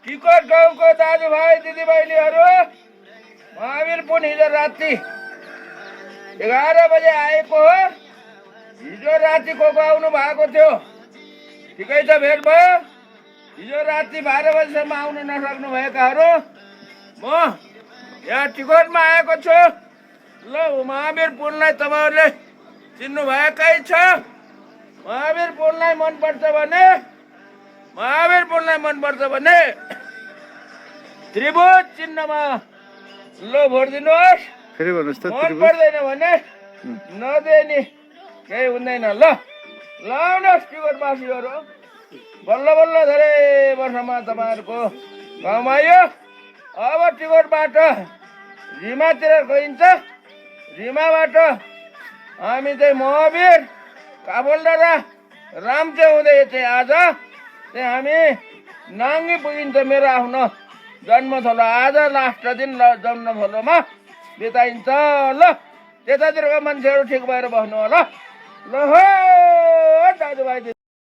Ticket गाउँको दाजुभाइ दिदीबहिनीहरू महावीर पुन हिजो राति 11 बजे आएको हो। हिजो राति को आउनु भएको थियो, ठिकै छ, भेट भयो। हिजो राति 12 बजीसम्म आउन नसक्नु भएकाहरू म यहाँ टिकटमा आएको छु। ल महावीर पुनलाई तपाईँहरूले चिन्नु भएकै छ। महावीर पुनलाई मनपर्छ भने त्रिभुज चिन्हमा ल भोट दिनुहोस्। फेरि भन्नुहोस् त मन पर्दैन भने नदिने केही हुँदैन। ल आउनुहोस् टिकटवासीहरू, बल्ल बल्ल धेरै वर्षमा तपाईँहरूको गाउँमा आयो। अब टिकटबाट रिमातिर गइन्छ। रिमाबाट हामी चाहिँ महावीर काबुलडा र रामचे हुँदै चाहिँ आज चाहिँ हामी नाङ्गी पुगिन्छ। मेरो आफ्नो जन्मथलो आज लास्ट दिन जन्मथलोमा बिताइन्छ। ल त्यतातिरको मान्छेहरू ठिक भएर बस्नु होला। ल हो दाजुभाइ